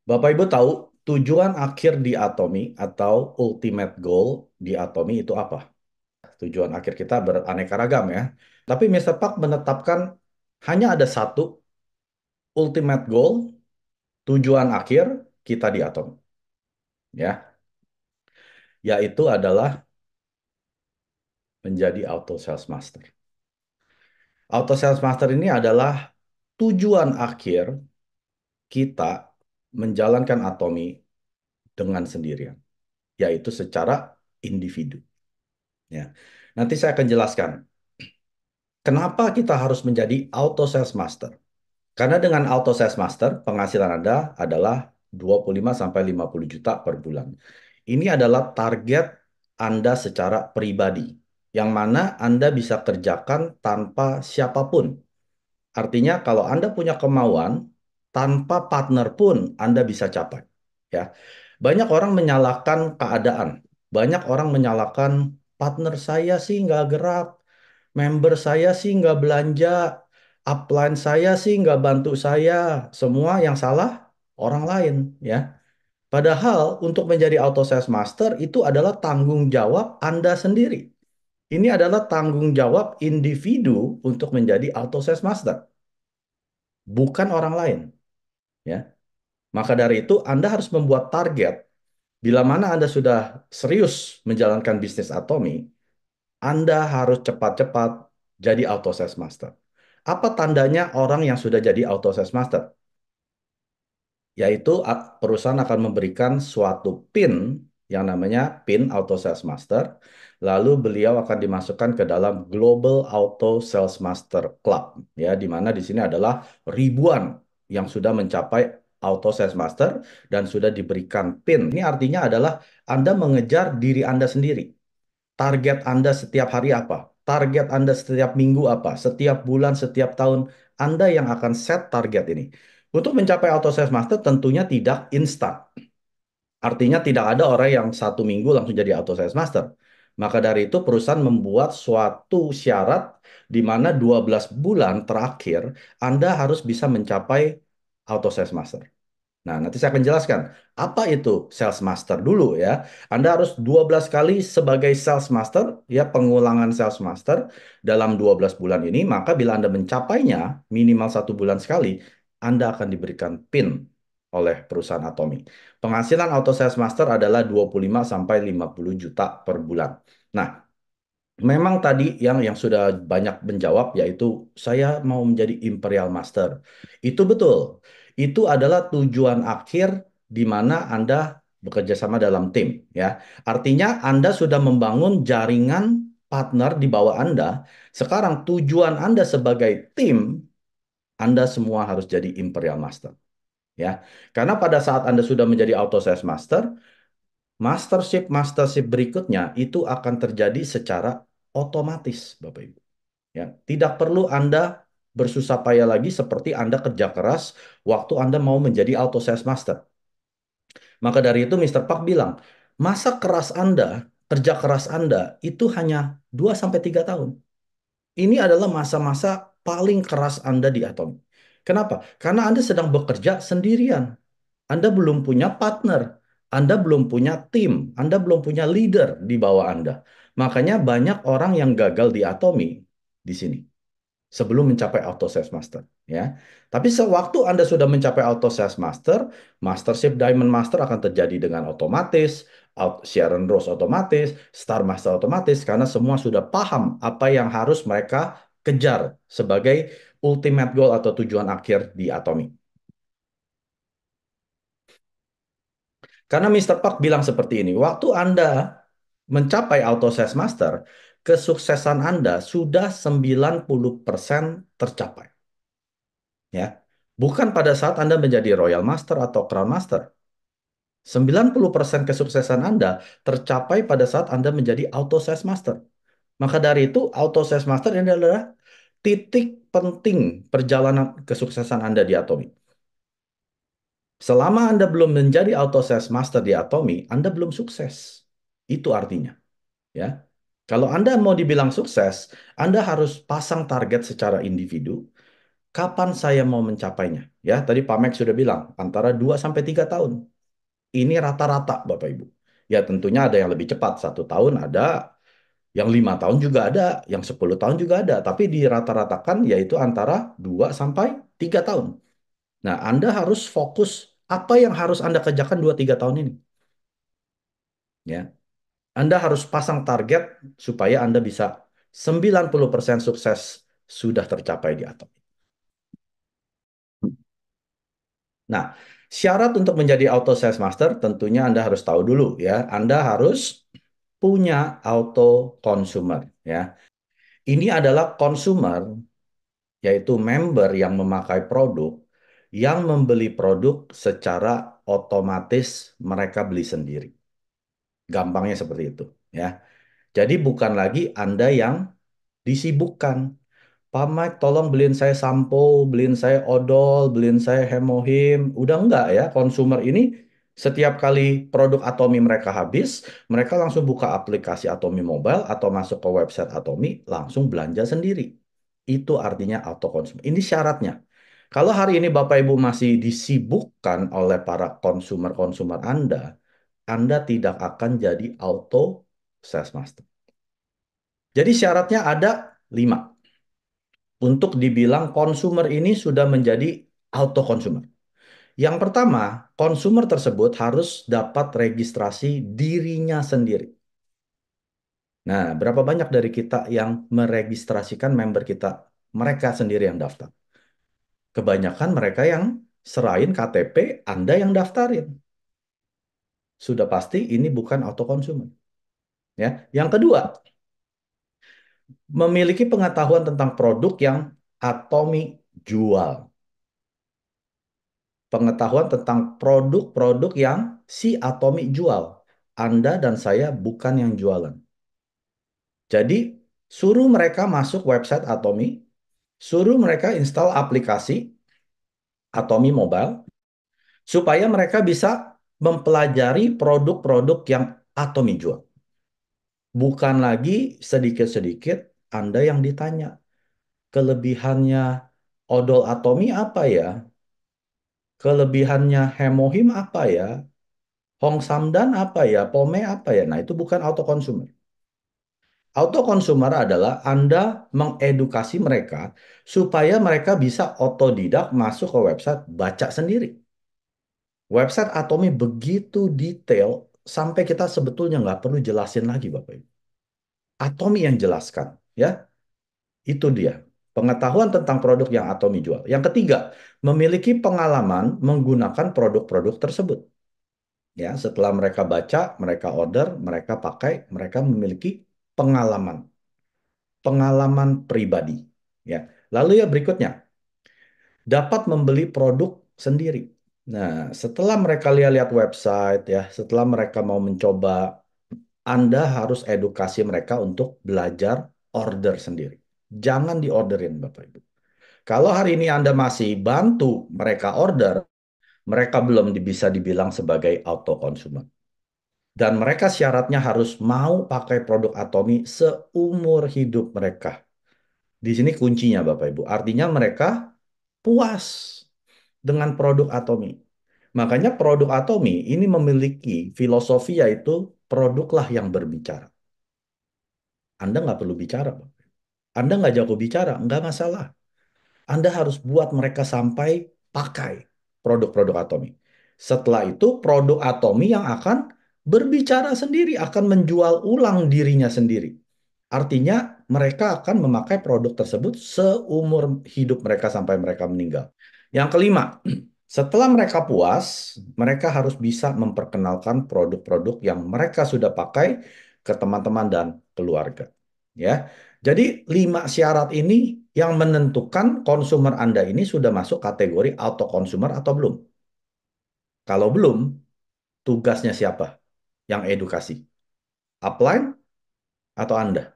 Bapak Ibu tahu tujuan akhir di Atomi atau ultimate goal di Atomi itu apa? Tujuan akhir kita beraneka ragam ya. Tapi Mister Park menetapkan hanya ada satu ultimate goal, tujuan akhir kita di Atomi, ya, yaitu adalah menjadi auto sales master. Auto sales master ini adalah tujuan akhir kita menjalankan Atomi dengan sendirian, yaitu secara individu. Ya. Nanti saya akan jelaskan kenapa kita harus menjadi auto sales master. Karena dengan auto sales master, penghasilan Anda adalah 25 sampai 50 juta per bulan. Ini adalah target Anda secara pribadi, yang mana Anda bisa kerjakan tanpa siapapun. Artinya kalau Anda punya kemauan, tanpa partner pun Anda bisa capai. Ya. Banyak orang menyalahkan keadaan. Banyak orang menyalahkan partner saya sih nggak gerak, member saya sih nggak belanja, upline saya sih nggak bantu saya. Semua yang salah orang lain, ya. Padahal untuk menjadi auto sales master itu adalah tanggung jawab Anda sendiri. Ini adalah tanggung jawab individu untuk menjadi auto sales master, bukan orang lain, ya. Maka dari itu Anda harus membuat target. Bila mana Anda sudah serius menjalankan bisnis Atomi, Anda harus cepat-cepat jadi auto sales master. Apa tandanya orang yang sudah jadi auto sales master? Yaitu perusahaan akan memberikan suatu PIN yang namanya PIN Auto Sales Master. Lalu beliau akan dimasukkan ke dalam Global Auto Sales Master Club, ya, di mana di sini adalah ribuan yang sudah mencapai Auto Sales Master dan sudah diberikan PIN. Ini artinya adalah Anda mengejar diri Anda sendiri. Target Anda setiap hari apa? Target Anda setiap minggu apa? Setiap bulan, setiap tahun, Anda yang akan set target ini. Untuk mencapai auto sales master tentunya tidak instan. Artinya tidak ada orang yang satu minggu langsung jadi auto sales master. Maka dari itu perusahaan membuat suatu syarat di mana 12 bulan terakhir Anda harus bisa mencapai auto sales master. Nah, nanti saya akan jelaskan apa itu sales master dulu ya. Anda harus 12 kali sebagai sales master, ya, pengulangan sales master dalam 12 bulan ini, maka bila Anda mencapainya minimal satu bulan sekali, Anda akan diberikan PIN oleh perusahaan Atomi. Penghasilan auto sales master adalah 25 sampai 50 juta per bulan. Nah, memang tadi yang sudah banyak menjawab yaitu saya mau menjadi Imperial Master. Itu betul. Itu adalah tujuan akhir di mana Anda bekerja sama dalam tim, ya. Artinya Anda sudah membangun jaringan partner di bawah Anda. Sekarang tujuan Anda sebagai tim, Anda semua harus jadi Imperial Master, ya. Karena pada saat Anda sudah menjadi Auto Sales Master, mastership berikutnya itu akan terjadi secara otomatis, Bapak Ibu. Ya, tidak perlu Anda bersusah payah lagi seperti Anda kerja keras waktu Anda mau menjadi auto sales master. Maka dari itu Mr. Park bilang, masa keras Anda, kerja keras Anda itu hanya 2 sampai 3 tahun. Ini adalah masa-masa paling keras Anda di Atom. Kenapa? Karena Anda sedang bekerja sendirian. Anda belum punya partner, Anda belum punya tim, Anda belum punya leader di bawah Anda. Makanya banyak orang yang gagal di Atomi di sini sebelum mencapai auto sales master, ya. Tapi sewaktu Anda sudah mencapai auto sales master, mastership diamond master akan terjadi dengan otomatis, Sharon Rose otomatis, Star Master otomatis karena semua sudah paham apa yang harus mereka kejar sebagai ultimate goal atau tujuan akhir di Atomi. Karena Mr. Park bilang seperti ini, waktu Anda mencapai auto sales master, kesuksesan Anda sudah 90% tercapai, ya. Bukan pada saat Anda menjadi Royal Master atau Crown Master. 90% kesuksesan Anda tercapai pada saat Anda menjadi Auto Sales Master. Maka dari itu, Auto Sales Master ini adalah titik penting perjalanan kesuksesan Anda di Atomi. Selama Anda belum menjadi Auto Sales Master di Atomi, Anda belum sukses. Itu artinya, ya. Kalau Anda mau dibilang sukses, Anda harus pasang target secara individu. Kapan saya mau mencapainya? Ya, tadi Pak Max sudah bilang antara 2 sampai 3 tahun. Ini rata-rata, Bapak Ibu. Ya, tentunya ada yang lebih cepat, 1 tahun ada, yang 5 tahun juga ada, yang 10 tahun juga ada. Tapi dirata-ratakan yaitu antara 2 sampai 3 tahun. Nah, Anda harus fokus apa yang harus Anda kerjakan 2-3 tahun ini. Ya, Anda harus pasang target supaya Anda bisa 90% sukses sudah tercapai di atas. Nah, syarat untuk menjadi auto sales master tentunya Anda harus tahu dulu ya. Anda harus punya auto consumer ya. Ini adalah consumer yaitu member yang memakai produk yang membeli produk secara otomatis mereka beli sendiri. Gampangnya seperti itu ya. Jadi bukan lagi Anda yang disibukkan. Pak Mike, tolong beliin saya sampo, beliin saya odol, beliin saya hemohim. Udah enggak ya, konsumer ini setiap kali produk Atomi mereka habis, mereka langsung buka aplikasi Atomi Mobile atau masuk ke website Atomi, langsung belanja sendiri. Itu artinya auto konsumer. Ini syaratnya. Kalau hari ini Bapak Ibu masih disibukkan oleh para konsumer-konsumer Anda tidak akan jadi auto sales master. Jadi syaratnya ada 5 untuk dibilang konsumer ini sudah menjadi auto consumer. Yang pertama, konsumer tersebut harus dapat registrasi dirinya sendiri. Nah, berapa banyak dari kita yang meregistrasikan member kita, mereka sendiri yang daftar? Kebanyakan mereka yang serahin KTP, Anda yang daftarin. Sudah pasti ini bukan auto consumer. Ya. Yang kedua, memiliki pengetahuan tentang produk yang Atomi jual. Pengetahuan tentang produk-produk yang si Atomi jual. Anda dan saya bukan yang jualan. Jadi, suruh mereka masuk website Atomi, suruh mereka install aplikasi Atomi Mobile, supaya mereka bisa mempelajari produk-produk yang Atomi jual. Bukan lagi sedikit-sedikit Anda yang ditanya. Kelebihannya odol Atomi apa ya? Kelebihannya hemohim apa ya? Hong Samdan apa ya? Pome apa ya? Nah, itu bukan auto consumer. Auto consumer adalah Anda mengedukasi mereka supaya mereka bisa otodidak masuk ke website, baca sendiri. Website Atomi begitu detail sampai kita sebetulnya nggak perlu jelasin lagi, Bapak Ibu. Atomi yang jelaskan, ya. Itu dia. Pengetahuan tentang produk yang Atomi jual. Yang ketiga, memiliki pengalaman menggunakan produk-produk tersebut. Ya, setelah mereka baca, mereka order, mereka pakai, mereka memiliki pengalaman, pengalaman pribadi. Ya, lalu ya berikutnya, dapat membeli produk sendiri. Nah, setelah mereka lihat-lihat website, ya, setelah mereka mau mencoba, Anda harus edukasi mereka untuk belajar order sendiri. Jangan diorderin, Bapak Ibu. Kalau hari ini Anda masih bantu mereka order, mereka belum bisa dibilang sebagai auto consumer. Dan mereka syaratnya harus mau pakai produk Atomi seumur hidup mereka. Di sini kuncinya Bapak Ibu. Artinya mereka puas dengan produk Atomi. Makanya produk Atomi ini memiliki filosofi yaitu produklah yang berbicara. Anda nggak perlu bicara, Bapak. Anda nggak jago bicara, nggak masalah. Anda harus buat mereka sampai pakai produk-produk Atomi. Setelah itu produk Atomi yang akan berbicara sendiri, akan menjual ulang dirinya sendiri. Artinya mereka akan memakai produk tersebut seumur hidup mereka sampai mereka meninggal. Yang kelima, setelah mereka puas, mereka harus bisa memperkenalkan produk-produk yang mereka sudah pakai ke teman-teman dan keluarga. Ya, jadi 5 syarat ini yang menentukan konsumer Anda ini sudah masuk kategori auto consumer atau belum. Kalau belum, tugasnya siapa yang edukasi? Upline atau Anda?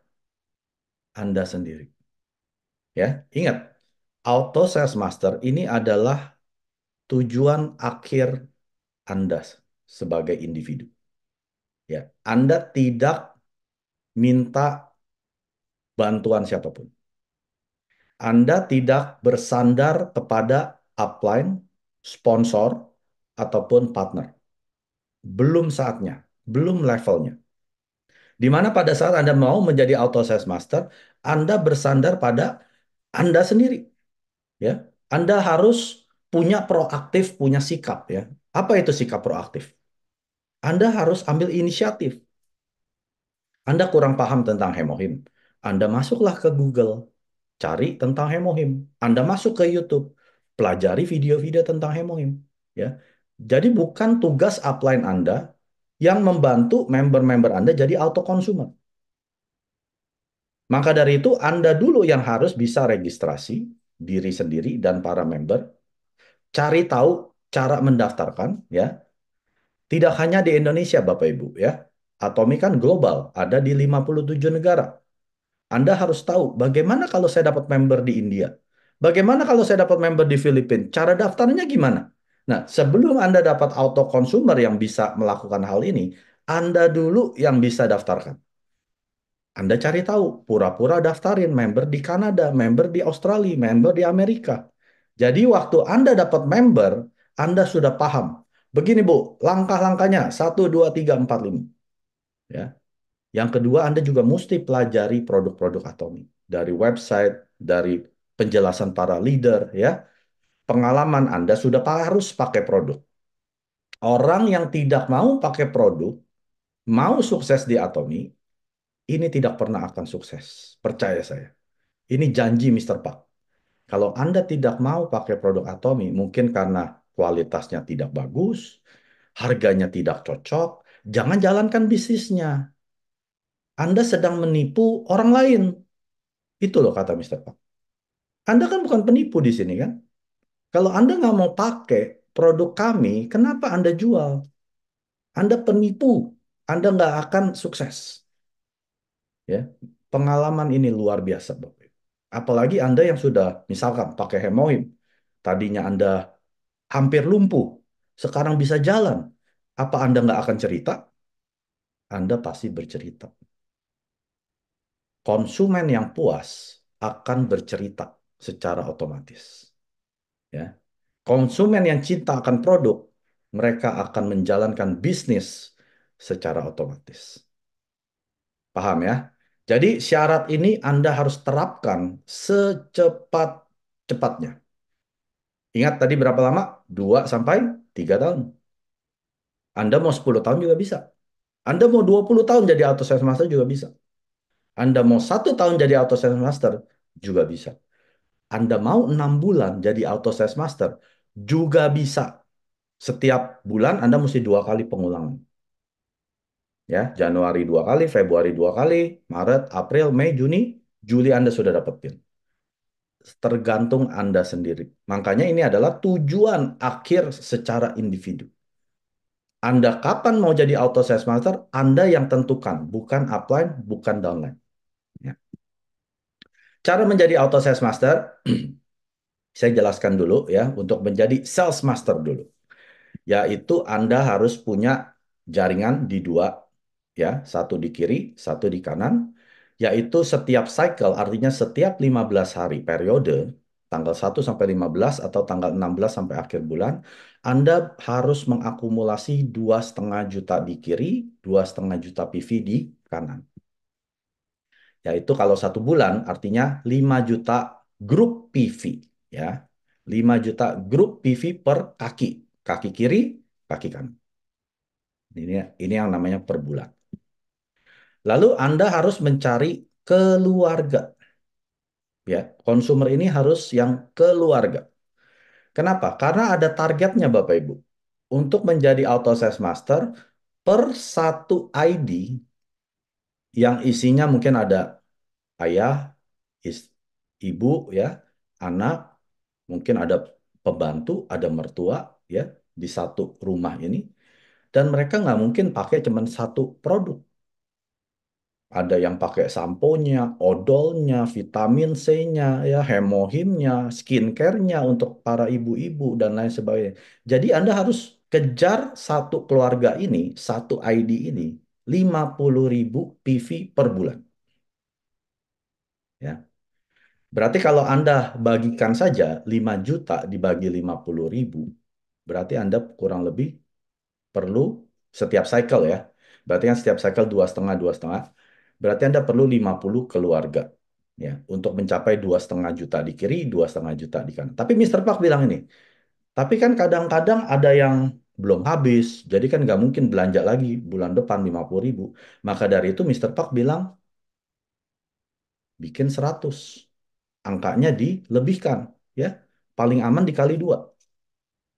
Anda sendiri. Ya, ingat, auto sales master ini adalah tujuan akhir Anda sebagai individu. Ya, Anda tidak minta bantuan siapapun. Anda tidak bersandar kepada upline, sponsor, ataupun partner. Belum saatnya, belum levelnya. Di mana pada saat Anda mau menjadi auto sales master, Anda bersandar pada Anda sendiri, ya. Anda harus punya proaktif, punya sikap, ya. Apa itu sikap proaktif? Anda harus ambil inisiatif. Anda kurang paham tentang hemohim. Anda masuklah ke Google, cari tentang hemohim. Anda masuk ke YouTube, pelajari video-video tentang hemohim, ya. Jadi bukan tugas upline Anda yang membantu member-member Anda jadi auto consumer. Maka dari itu Anda dulu yang harus bisa registrasi diri sendiri dan para member, cari tahu cara mendaftarkan, ya. Tidak hanya di Indonesia Bapak Ibu, ya. Atomi kan global, ada di 57 negara. Anda harus tahu bagaimana kalau saya dapat member di India. Bagaimana kalau saya dapat member di Filipina? Cara daftarnya gimana? Nah, sebelum Anda dapat auto consumer yang bisa melakukan hal ini, Anda dulu yang bisa daftarkan. Anda cari tahu, pura-pura daftarin member di Kanada, member di Australia, member di Amerika. Jadi waktu Anda dapat member, Anda sudah paham. Begini Bu, langkah-langkahnya 1, 2, 3, 4, 5. Ya. Yang kedua, Anda juga mesti pelajari produk-produk Atomi. Dari website, dari penjelasan para leader, ya. Pengalaman Anda sudah harus pakai produk. Orang yang tidak mau pakai produk, mau sukses di Atomi, ini tidak pernah akan sukses. Percaya saya. Ini janji Mister Pak. Kalau Anda tidak mau pakai produk Atomi, mungkin karena kualitasnya tidak bagus, harganya tidak cocok, jangan jalankan bisnisnya. Anda sedang menipu orang lain. Itu loh kata Mister Pak. Anda kan bukan penipu di sini kan? Kalau Anda nggak mau pakai produk kami, kenapa Anda jual? Anda penipu. Anda nggak akan sukses. Ya, pengalaman ini luar biasa, Bapak Ibu. Apalagi Anda yang sudah, misalkan pakai hemoin, tadinya Anda hampir lumpuh, sekarang bisa jalan. Apa Anda nggak akan cerita? Anda pasti bercerita. Konsumen yang puas akan bercerita secara otomatis. Ya. Konsumen yang cinta akan produk, mereka akan menjalankan bisnis secara otomatis. Paham ya? Jadi syarat ini Anda harus terapkan secepat-cepatnya. Ingat tadi berapa lama? 2 sampai 3 tahun. Anda mau 10 tahun juga bisa. Anda mau 20 tahun jadi auto sales master juga bisa. Anda mau 1 tahun jadi auto sales master juga bisa. Anda mau 6 bulan jadi auto sales master juga bisa. Setiap bulan Anda mesti 2 kali pengulangan. Ya, Januari 2 kali, Februari 2 kali, Maret, April, Mei, Juni, Juli Anda sudah dapat PIN. Tergantung Anda sendiri. Makanya ini adalah tujuan akhir secara individu. Anda kapan mau jadi auto sales master, Anda yang tentukan, bukan upline, bukan downline. Ya. Cara menjadi auto sales master, saya jelaskan dulu ya, untuk menjadi sales master dulu. Yaitu Anda harus punya jaringan di dua, ya, satu di kiri, satu di kanan, yaitu setiap cycle, artinya setiap 15 hari periode, tanggal 1 sampai 15 atau tanggal 16 sampai akhir bulan, Anda harus mengakumulasi 2,5 juta di kiri, 2,5 juta PV di kanan. Yaitu kalau 1 bulan artinya 5 juta grup PV, ya. 5 juta grup PV per kaki. Kaki kiri, kaki kanan. Ini yang namanya per bulan. Lalu Anda harus mencari keluarga. Ya, konsumer ini harus yang keluarga. Kenapa? Karena ada targetnya Bapak Ibu. Untuk menjadi auto sales master, per satu ID yang isinya mungkin ada ayah, is- ibu, ya, anak, mungkin ada pembantu, ada mertua, ya, di satu rumah ini. Dan mereka nggak mungkin pakai cuma satu produk. Ada yang pakai samponya, odolnya, vitamin C-nya, ya, hemohimnya, skincare-nya untuk para ibu-ibu, dan lain sebagainya. Jadi Anda harus kejar satu keluarga ini, satu ID ini, 50.000 PV per bulan. Ya. Berarti kalau Anda bagikan saja 5 juta dibagi 50.000, berarti Anda kurang lebih perlu setiap cycle ya. Berarti kan setiap cycle dua setengah. Berarti Anda perlu 50 keluarga ya untuk mencapai 2,5 juta di kiri, 2,5 juta di kanan. Tapi Mister Park bilang ini, tapi kan kadang-kadang ada yang belum habis, jadi kan nggak mungkin belanja lagi bulan depan 50.000. Maka dari itu Mister Park bilang bikin 100. Angkanya dilebihkan ya. Paling aman dikali dua.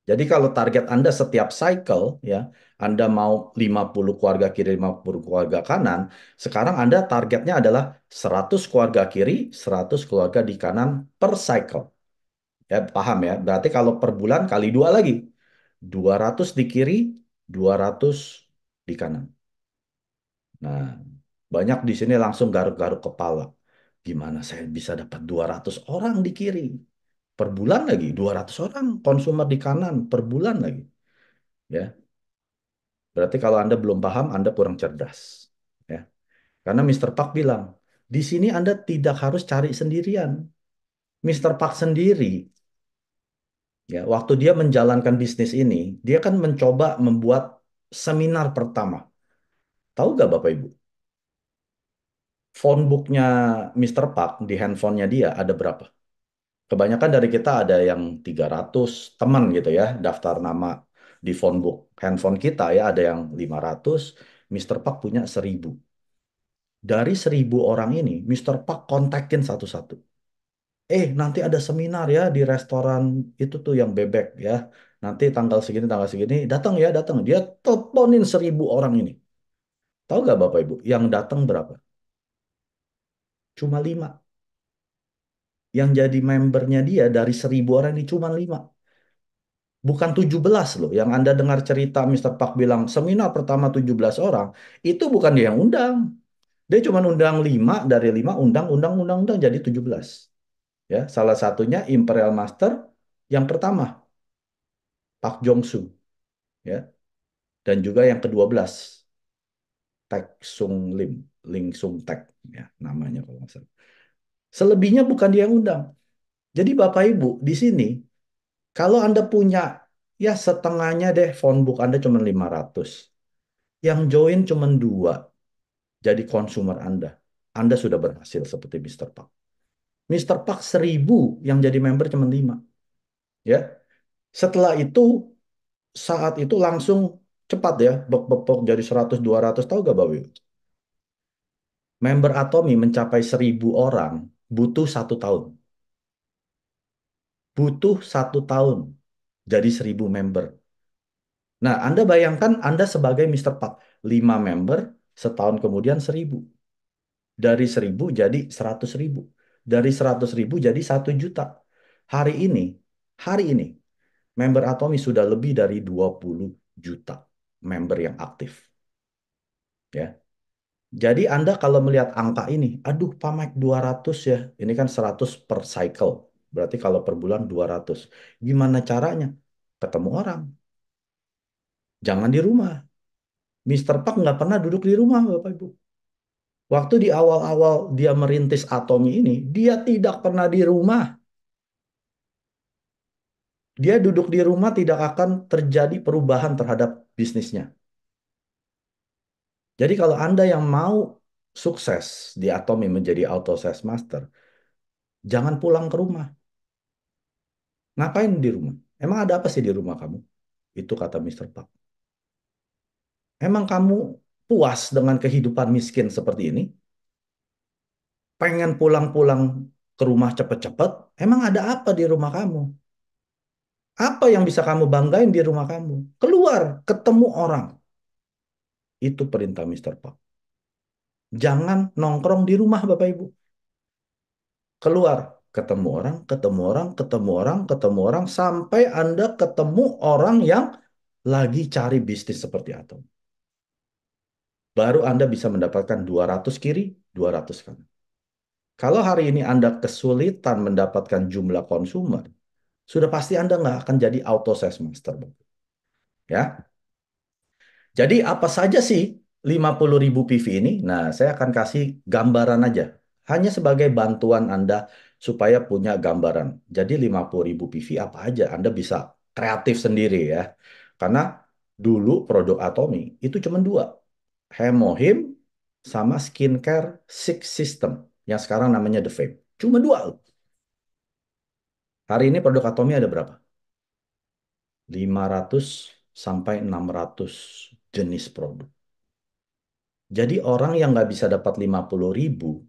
Jadi kalau target Anda setiap cycle ya, Anda mau 50 keluarga kiri, 50 keluarga kanan, sekarang Anda targetnya adalah 100 keluarga kiri, 100 keluarga di kanan per cycle. Ya, paham ya? Berarti kalau per bulan kali dua lagi. 200 di kiri, 200 di kanan. Nah, banyak di sini langsung garuk-garuk kepala. Gimana saya bisa dapat 200 orang di kiri? Per bulan lagi, 200 orang konsumer di kanan per bulan lagi. Ya, berarti kalau Anda belum paham, Anda kurang cerdas. Ya, karena Mister Park bilang, di sini Anda tidak harus cari sendirian. Mister Park sendiri, ya, waktu dia menjalankan bisnis ini, dia kan mencoba membuat seminar pertama. Tahu nggak Bapak Ibu? Phone booknya Mister Park di handphonenya dia ada berapa? Kebanyakan dari kita ada yang 300 teman gitu ya, daftar nama di phone book handphone kita ya, ada yang 500. Mister Park punya 1.000. Dari 1.000 orang ini, Mister Park kontakin satu-satu. Nanti ada seminar ya di restoran itu tuh yang bebek ya. Nanti tanggal segini, datang ya, datang. Dia teleponin 1.000 orang ini. Tahu nggak Bapak Ibu, yang datang berapa? Cuma 5. Yang jadi membernya dia dari 1.000 orang ini cuma 5. Bukan 17 loh. Yang Anda dengar cerita Mister Park bilang seminar pertama 17 orang. Itu bukan dia yang undang. Dia cuma undang 5, dari 5 undang jadi 17. Ya, salah satunya Imperial Master yang pertama, Pak Jong-soo. Ya, dan juga yang ke-12, Taek Sung Lim. Ling Sung Taek. Ya, namanya kalau nggak salah. Selebihnya bukan dia yang undang. Jadi Bapak Ibu, di sini, kalau Anda punya, ya setengahnya deh phone book Anda cuma 500. Yang join cuma 2 jadi konsumer Anda. Anda sudah berhasil seperti Mister Park. Mister Park 1.000 yang jadi member cuma 5. Ya. Setelah itu, saat itu langsung cepat ya, bek jadi 100, 200. Tahu gak Bapak Ibu? Member Atomi mencapai 1.000 orang butuh 1 tahun. Butuh 1 tahun jadi 1.000 member. Nah, Anda bayangkan Anda sebagai Mister Park. 5 member, setahun kemudian 1.000. Dari 1.000 jadi 100.000. Dari 100.000 jadi 1 juta. Hari ini, hari ini, member Atomi sudah lebih dari 20 juta member yang aktif. Ya. Jadi Anda kalau melihat angka ini, aduh Pak Mike 200 ya, ini kan 100 per cycle. Berarti kalau per bulan 200. Gimana caranya? Ketemu orang. Jangan di rumah. Mister Park nggak pernah duduk di rumah, Bapak Ibu. Waktu di awal-awal dia merintis Atomi ini, dia tidak pernah di rumah. Dia duduk di rumah tidak akan terjadi perubahan terhadap bisnisnya. Jadi kalau Anda yang mau sukses di Atomi menjadi auto sales master, jangan pulang ke rumah. Ngapain di rumah? Emang ada apa sih di rumah kamu? Itu kata Mister Park. Emang kamu puas dengan kehidupan miskin seperti ini? Pengen pulang-pulang ke rumah cepet-cepet? Emang ada apa di rumah kamu? Apa yang bisa kamu banggain di rumah kamu? Keluar, ketemu orang. Itu perintah Mister Park. Jangan nongkrong di rumah, Bapak Ibu. Keluar, ketemu orang, ketemu orang, ketemu orang, ketemu orang, sampai Anda ketemu orang yang lagi cari bisnis seperti Atom. Baru Anda bisa mendapatkan 200 kiri, 200 kanan. Kalau hari ini Anda kesulitan mendapatkan jumlah konsumer, sudah pasti Anda nggak akan jadi auto sales master. Ya, jadi apa saja sih 50.000 PV ini? Nah, saya akan kasih gambaran aja. Hanya sebagai bantuan Anda supaya punya gambaran. Jadi 50.000 PV apa aja, Anda bisa kreatif sendiri ya. Karena dulu produk Atomy itu cuma dua, Hemohim sama skincare Six System, yang sekarang namanya The Fame. Cuma dua. Hari ini produk Atomy ada berapa? 500 sampai 600 jenis produk. Jadi orang yang nggak bisa dapat 50.000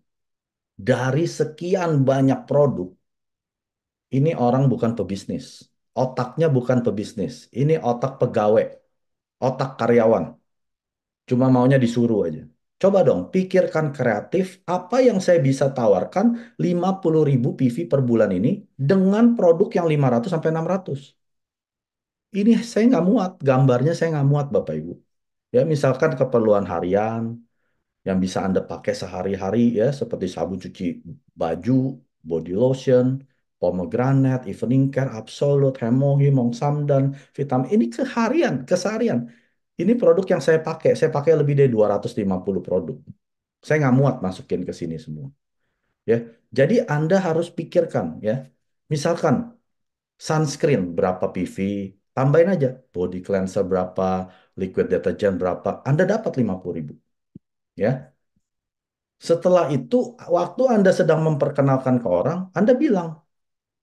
dari sekian banyak produk, ini orang bukan pebisnis. Otaknya bukan pebisnis. Ini otak pegawai, otak karyawan. Cuma maunya disuruh aja. Coba dong, pikirkan kreatif apa yang saya bisa tawarkan 50.000 PV per bulan ini dengan produk yang 500 sampai 600. Ini saya nggak muat, gambarnya saya nggak muat Bapak Ibu. Ya, misalkan keperluan harian, yang bisa Anda pakai sehari-hari ya, seperti sabun cuci baju, body lotion, pomegranate, evening care, Absolut, Hemohi, Mongsamdan, vitamin. Ini keseharian. Ini produk yang saya pakai lebih dari 250 produk. Saya nggak muat masukin ke sini semua. Ya, jadi Anda harus pikirkan ya. Misalkan sunscreen berapa PV, tambahin aja body cleanser berapa, liquid detergent berapa, Anda dapat 50.000. Ya, setelah itu, waktu Anda sedang memperkenalkan ke orang, Anda bilang,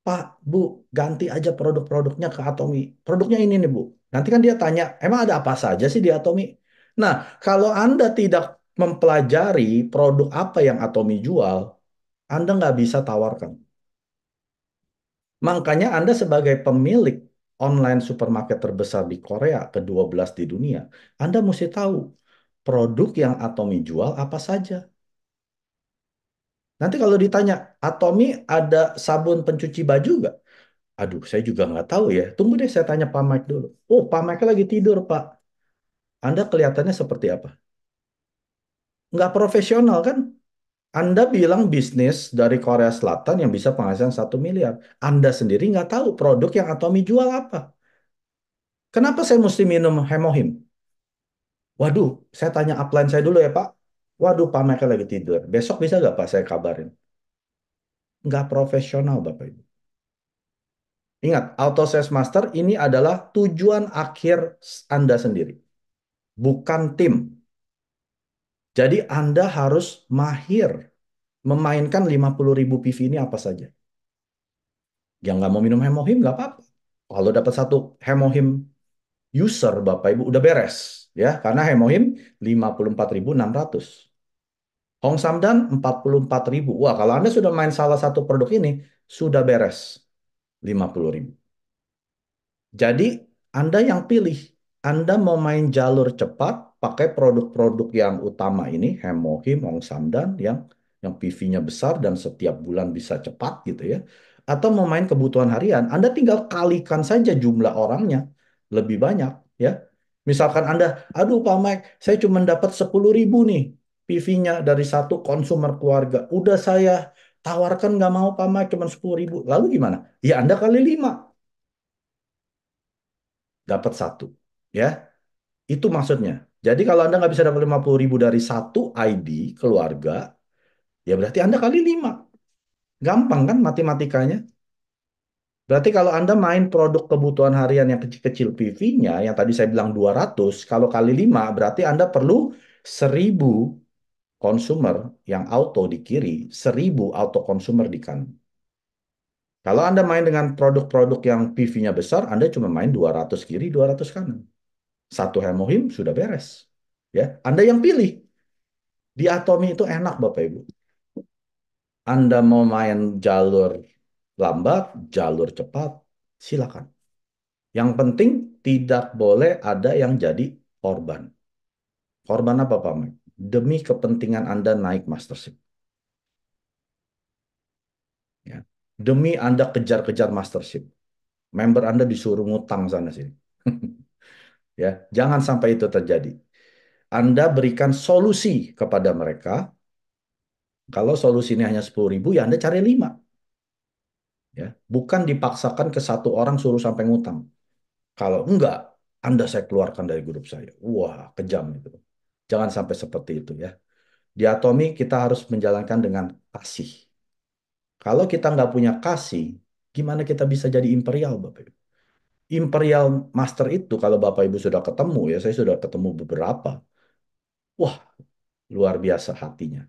Pak, Bu, ganti aja produk-produknya ke Atomi. Produknya ini nih, Bu. Nanti kan dia tanya, emang ada apa saja sih di Atomi? Nah, kalau Anda tidak mempelajari produk apa yang Atomi jual, Anda nggak bisa tawarkan. Makanya Anda sebagai pemilik online supermarket terbesar di Korea, ke-12 di dunia, Anda mesti tahu produk yang Atomi jual apa saja. Nanti kalau ditanya, Atomi ada sabun pencuci baju nggak? Aduh, saya juga nggak tahu ya. Tunggu deh, saya tanya Pak Mike dulu. Oh, Pak Mike lagi tidur, Pak. Anda kelihatannya seperti apa? Nggak profesional kan? Anda bilang bisnis dari Korea Selatan yang bisa penghasilan 1 miliar. Anda sendiri nggak tahu produk yang Atomi jual apa. Kenapa saya mesti minum Hemohim? Waduh, saya tanya upline saya dulu ya, Pak. Waduh, Pak Mike lagi tidur. Besok bisa nggak, Pak, saya kabarin? Nggak profesional, Bapak Ibu. Ingat, Auto Sales Master ini adalah tujuan akhir Anda sendiri, bukan tim. Jadi Anda harus mahir memainkan 50.000 PV ini apa saja. Yang nggak mau minum hemohim nggak apa-apa. Kalau dapat satu hemohim user, Bapak Ibu, udah beres. Ya, karena hemohim 54.600. Hong Samdan 44.000. Wah, kalau Anda sudah main salah satu produk ini, sudah beres 50.000. Jadi Anda yang pilih. Anda mau main jalur cepat pakai produk-produk yang utama ini, Hemohim, Ong Samdan yang PV-nya besar dan setiap bulan bisa cepat gitu ya. Atau mau main kebutuhan harian, Anda tinggal kalikan saja jumlah orangnya lebih banyak ya. Misalkan Anda, aduh Pak Mike, saya cuma dapat 10.000 nih PV-nya dari satu konsumer keluarga. Udah saya tawarkan nggak mau Pak Mike cuma 10.000. Lalu gimana? Ya Anda kali 5 dapat satu. Ya, itu maksudnya. Jadi kalau Anda nggak bisa dapat 50.000 dari satu ID keluarga, ya berarti Anda kali 5. Gampang kan matematikanya? Berarti kalau Anda main produk kebutuhan harian yang kecil-kecil PV-nya, yang tadi saya bilang 200, kalau kali 5, berarti Anda perlu 1.000 konsumer yang auto di kiri, 1.000 auto konsumer di kanan. Kalau Anda main dengan produk-produk yang PV-nya besar, Anda cuma main 200 kiri, 200 kanan. Satu hemohim sudah beres. Ya, Anda yang pilih. Di Atomi itu enak Bapak Ibu. Anda mau main jalur lambat, jalur cepat, silakan. Yang penting tidak boleh ada yang jadi korban. Korban apa Pak Mike? Demi kepentingan Anda naik mastership. Ya. Demi Anda kejar-kejar mastership. Member Anda disuruh ngutang sana sini. Ya, jangan sampai itu terjadi. Anda berikan solusi kepada mereka. Kalau solusinya hanya 10.000, ya Anda cari 5. Ya, bukan dipaksakan ke satu orang suruh sampai ngutang. Kalau enggak, Anda saya keluarkan dari grup saya. Wah, kejam itu. Jangan sampai seperti itu ya. Di Atomi kita harus menjalankan dengan kasih. Kalau kita nggak punya kasih, gimana kita bisa jadi imperial, Bapak Ibu? Imperial Master itu kalau Bapak Ibu sudah ketemu ya, saya sudah ketemu beberapa. Wah, luar biasa hatinya.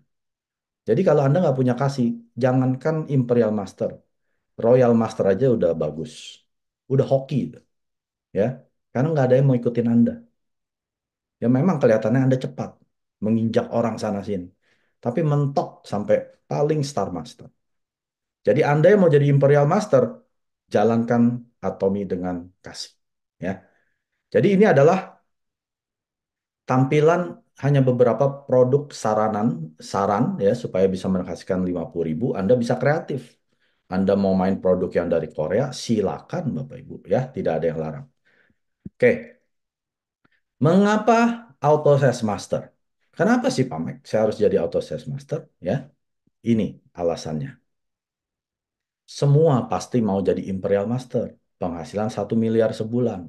Jadi kalau Anda nggak punya kasih, jangankan Imperial Master, Royal Master aja udah bagus. Udah hoki, ya. Karena nggak ada yang mau ikutin Anda. Ya memang kelihatannya Anda cepat, menginjak orang sana sini. Tapi mentok sampai paling Star Master. Jadi Anda yang mau jadi Imperial Master, jalankan Atomi dengan kasih. Ya. Jadi ini adalah tampilan hanya beberapa produk saran ya supaya bisa menghasilkan 50.000. Anda bisa kreatif. Anda mau main produk yang dari Korea, silakan Bapak Ibu ya, tidak ada yang larang. Oke, mengapa Auto Sales Master? Kenapa sih Pak Mek? Saya harus jadi Auto Sales Master ya? Ini alasannya. Semua pasti mau jadi Imperial Master, penghasilan 1 miliar sebulan.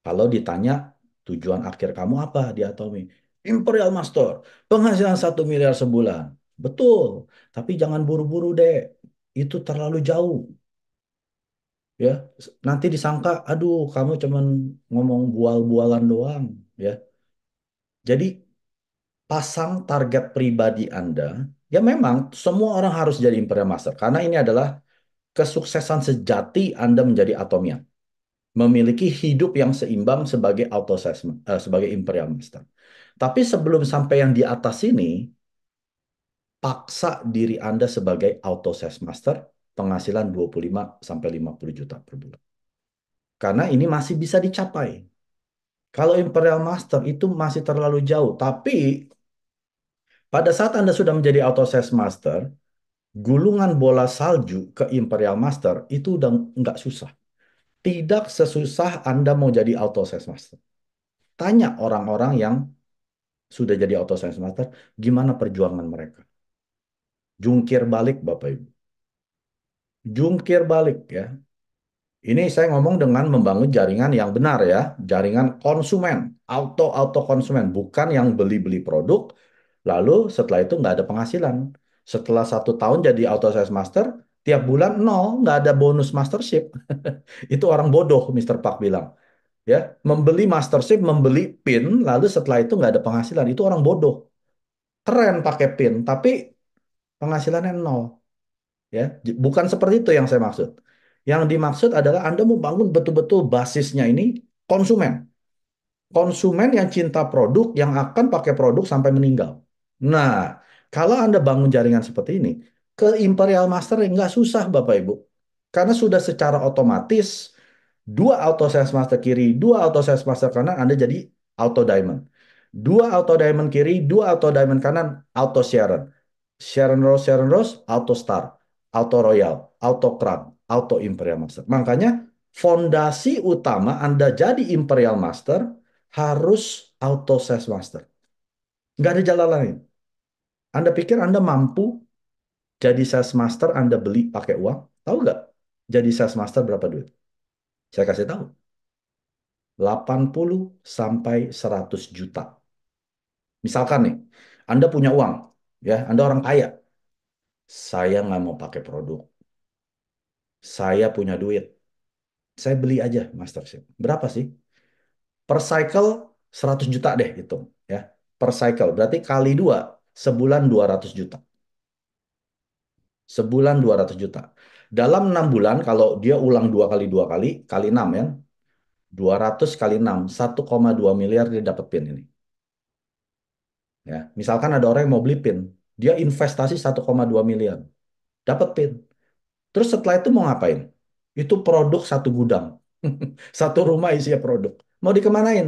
Kalau ditanya tujuan akhir kamu apa di Atomi? Imperial Master, penghasilan 1 miliar sebulan. Betul, tapi jangan buru-buru deh. Itu terlalu jauh. Ya, nanti disangka, aduh, kamu cuman ngomong bual-bualan doang. Ya, jadi pasang target pribadi Anda. Ya memang semua orang harus jadi Imperial Master karena ini adalah kesuksesan sejati Anda menjadi Atomian. Memiliki hidup yang seimbang sebagai sebagai Imperial Master. Tapi sebelum sampai yang di atas ini, paksa diri Anda sebagai Auto Sales Master, penghasilan 25 sampai 50 juta per bulan. Karena ini masih bisa dicapai. Kalau Imperial Master itu masih terlalu jauh, tapi pada saat Anda sudah menjadi Auto Sales Master, gulungan bola salju ke Imperial Master itu udah nggak susah. Tidak sesusah Anda mau jadi Auto Sales Master. Tanya orang-orang yang sudah jadi Auto Sales Master, gimana perjuangan mereka? Jungkir balik, Bapak Ibu. Jungkir balik ya. Ini saya ngomong dengan membangun jaringan yang benar ya, jaringan konsumen, auto konsumen, bukan yang beli-beli produk, lalu setelah itu nggak ada penghasilan. Setelah 1 tahun jadi Auto Sales Master, tiap bulan nol, nggak ada bonus mastership. Itu orang bodoh, Mr. Park bilang. Ya, membeli mastership, membeli PIN, lalu setelah itu nggak ada penghasilan. Itu orang bodoh. Keren pakai PIN, tapi penghasilannya nol. Ya, bukan seperti itu yang saya maksud. Yang dimaksud adalah Anda mau bangun betul-betul basisnya ini konsumen. Konsumen yang cinta produk, yang akan pakai produk sampai meninggal. Nah, kalau Anda bangun jaringan seperti ini, ke Imperial Master nggak susah Bapak Ibu. Karena sudah secara otomatis, dua Auto Sales Master kiri, dua Auto Sales Master kanan, Anda jadi Auto Diamond. Dua Auto Diamond kiri, dua Auto Diamond kanan, Auto Sharon. Sharon Rose, Auto Star, Auto Royal, Auto Crown, Auto Imperial Master. Makanya fondasi utama Anda jadi Imperial Master harus Auto Sales Master. Nggak ada jalan lain. Anda pikir Anda mampu jadi Sales Master Anda beli pakai uang? Tahu nggak? Jadi Sales Master berapa duit? Saya kasih tahu. 80 sampai 100 juta. Misalkan nih, Anda punya uang, ya, Anda orang kaya. Saya nggak mau pakai produk. Saya punya duit. Saya beli aja Mastership. Berapa sih? Per cycle 100 juta deh hitung. Ya. Per cycle. Berarti kali dua, sebulan 200 juta. Sebulan 200 juta. Dalam 6 bulan, kalau dia ulang dua kali, kali 6 ya. 200 kali 6, 1,2 miliar dia dapat PIN ini. Ya. Misalkan ada orang yang mau beli PIN. Dia investasi 1,2 miliar. Dapat PIN. Terus setelah itu mau ngapain? Itu produk satu gudang. Satu rumah isinya produk. Mau dikemanain?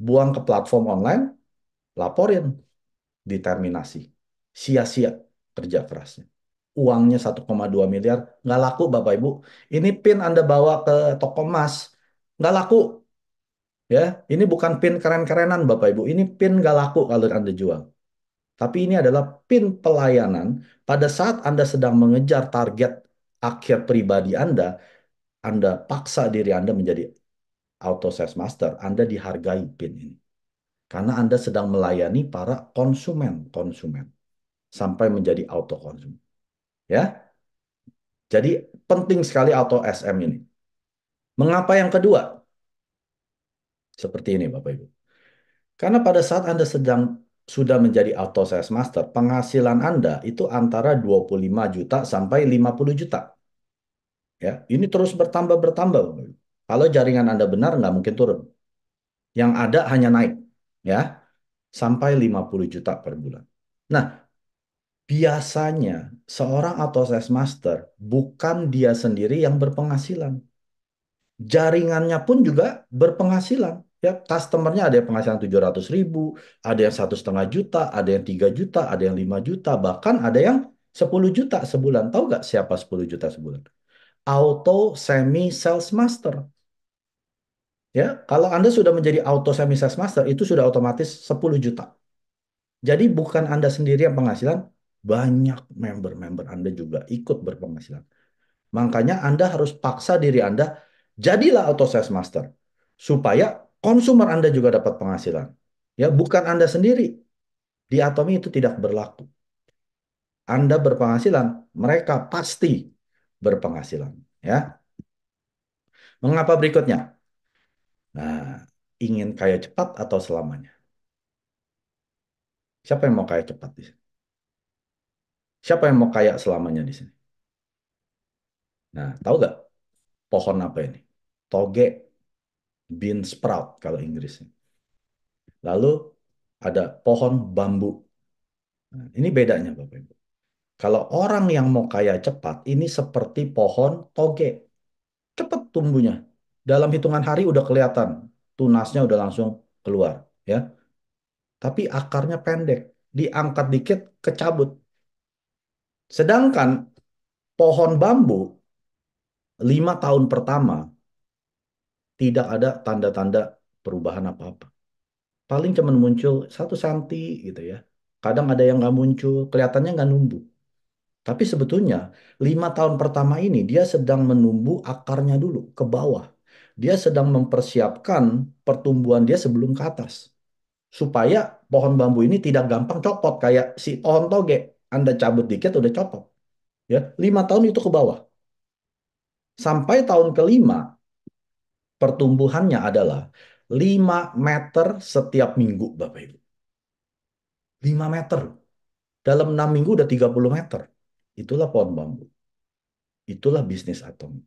Buang ke platform online, laporin, diterminasi. Sia-sia kerja kerasnya. Uangnya 1,2 miliar, nggak laku Bapak Ibu. Ini PIN Anda bawa ke toko emas, nggak laku. Ya, ini bukan PIN keren-kerenan Bapak Ibu. Ini PIN nggak laku kalau Anda jual. Tapi ini adalah PIN pelayanan pada saat Anda sedang mengejar target akhir pribadi Anda paksa diri Anda menjadi Auto Sales Master, Anda dihargai PIN ini. Karena Anda sedang melayani para konsumen sampai menjadi auto konsumen. Ya, Jadi penting sekali auto SM ini. Mengapa yang kedua? Seperti ini Bapak Ibu. Karena pada saat Anda sedang sudah menjadi auto sales master, penghasilan Anda itu antara 25 juta sampai 50 juta. Ya, ini terus bertambah. Bapak Ibu. Kalau jaringan Anda benar, nggak mungkin turun. Yang ada hanya naik. Ya, sampai 50 juta per bulan. Nah, biasanya seorang auto sales master bukan dia sendiri yang berpenghasilan. Jaringannya pun juga berpenghasilan. Ya, customernya ada yang penghasilan 700 ribu, ada yang 1,5 juta, ada yang 3 juta, ada yang 5 juta, bahkan ada yang 10 juta sebulan. Tahu nggak siapa 10 juta sebulan? Auto semi sales master. Ya, kalau Anda sudah menjadi auto semi sales master, itu sudah otomatis 10 juta. Jadi bukan Anda sendiri yang penghasilan, banyak member-member Anda juga ikut berpenghasilan. Makanya Anda harus paksa diri Anda, jadilah auto sales master. Supaya konsumer Anda juga dapat penghasilan. Ya, bukan Anda sendiri. Di Atomi itu tidak berlaku. Anda berpenghasilan, mereka pasti berpenghasilan. Ya, mengapa berikutnya? Nah, ingin kaya cepat atau selamanya? Siapa yang mau kaya cepat di sini? Siapa yang mau kaya selamanya di sini? Nah, tahu nggak pohon apa ini? Toge, bean sprout kalau Inggrisnya. Lalu ada pohon bambu. Nah, ini bedanya Bapak Ibu. Kalau orang yang mau kaya cepat, ini seperti pohon toge. Cepat tumbuhnya. Dalam hitungan hari udah kelihatan. Tunasnya udah langsung keluar. Ya. Tapi akarnya pendek. Diangkat dikit, kecabut. Sedangkan pohon bambu, 5 tahun pertama, tidak ada tanda-tanda perubahan apa-apa. Paling cuma muncul 1 senti gitu ya. Kadang ada yang nggak muncul, kelihatannya nggak numbuh. Tapi sebetulnya 5 tahun pertama ini dia sedang menumbuh akarnya dulu ke bawah. Dia sedang mempersiapkan pertumbuhan dia sebelum ke atas. Supaya pohon bambu ini tidak gampang copot kayak si pohon toge. Anda cabut dikit udah copot. Ya, 5 tahun itu ke bawah. Sampai tahun kelima pertumbuhannya adalah 5 meter setiap minggu, Bapak Ibu. 5 meter. Dalam 6 minggu udah 30 meter. Itulah pohon bambu. Itulah bisnis atom.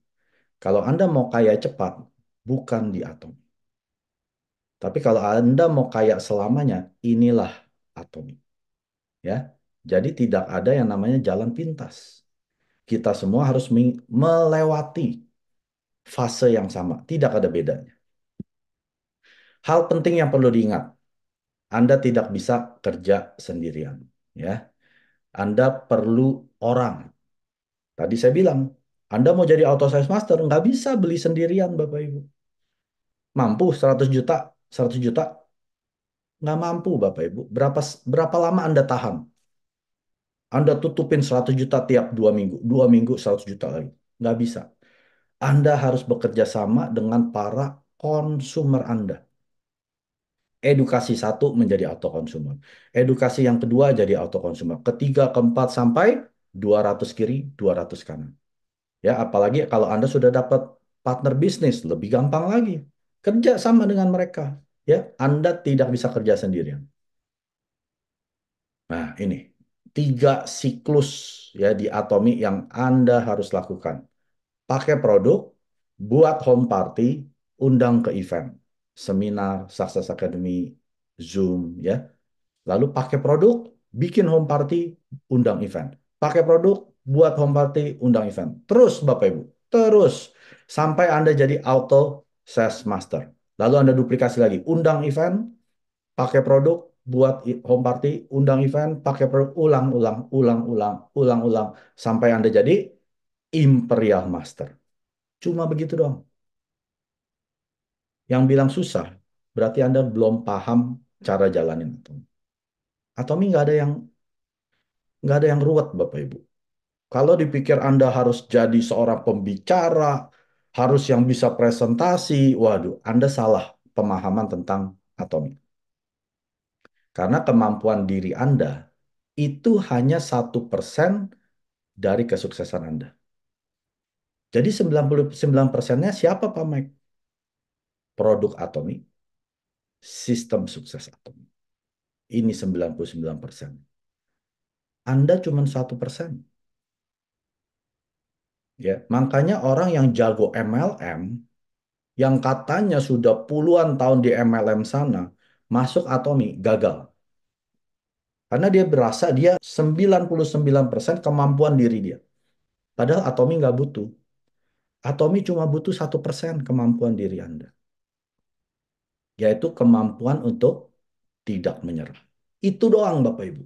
Kalau Anda mau kaya cepat, bukan di atom. Tapi kalau Anda mau kaya selamanya, inilah atom. Ya. Jadi tidak ada yang namanya jalan pintas. Kita semua harus melewati fase yang sama. Tidak ada bedanya. Hal penting yang perlu diingat, Anda tidak bisa kerja sendirian. Ya. Anda perlu orang. Tadi saya bilang, Anda mau jadi auto sales master, nggak bisa beli sendirian, Bapak Ibu. Mampu 100 juta, 100 juta, nggak mampu, Bapak Ibu. Berapa lama Anda tahan? Anda tutupin 100 juta tiap 2 minggu. 2 minggu 100 juta lagi. Nggak bisa. Anda harus bekerja sama dengan para konsumer Anda. Edukasi satu menjadi auto consumer. Edukasi yang kedua jadi auto consumer. Ketiga, keempat, sampai 200 kiri, 200 kanan. Ya, apalagi kalau Anda sudah dapat partner bisnis, lebih gampang lagi. Kerja sama dengan mereka. Ya, Anda tidak bisa kerja sendirian. Nah, ini 3 siklus ya di Atomi yang Anda harus lakukan. Pakai produk, buat home party, undang ke event, seminar, Success Academy, Zoom, ya. Lalu pakai produk, bikin home party, undang event. Pakai produk, buat home party, undang event. Terus Bapak Ibu, terus sampai Anda jadi auto sales master. Lalu Anda duplikasi lagi, undang event, pakai produk, buat home party, undang event, pakai produk, ulang-ulang, sampai Anda jadi Imperial Master. Cuma begitu doang. Yang bilang susah, berarti Anda belum paham cara jalanin itu. Atomi nggak ada yang ruwet, Bapak Ibu. Kalau dipikir Anda harus jadi seorang pembicara, harus yang bisa presentasi, waduh, Anda salah pemahaman tentang Atomi. Karena kemampuan diri Anda itu hanya 1% dari kesuksesan Anda. Jadi 99%-nya siapa Pak Mike? Produk Atomi, sistem sukses Atomi. Ini 99%. Anda cuma 1%. Ya, makanya orang yang jago MLM, yang katanya sudah puluhan tahun di MLM sana, masuk Atomi, gagal. Karena dia berasa dia 99% kemampuan diri dia. Padahal Atomi nggak butuh. Atomi cuma butuh 1% kemampuan diri Anda. Yaitu kemampuan untuk tidak menyerah. Itu doang Bapak Ibu.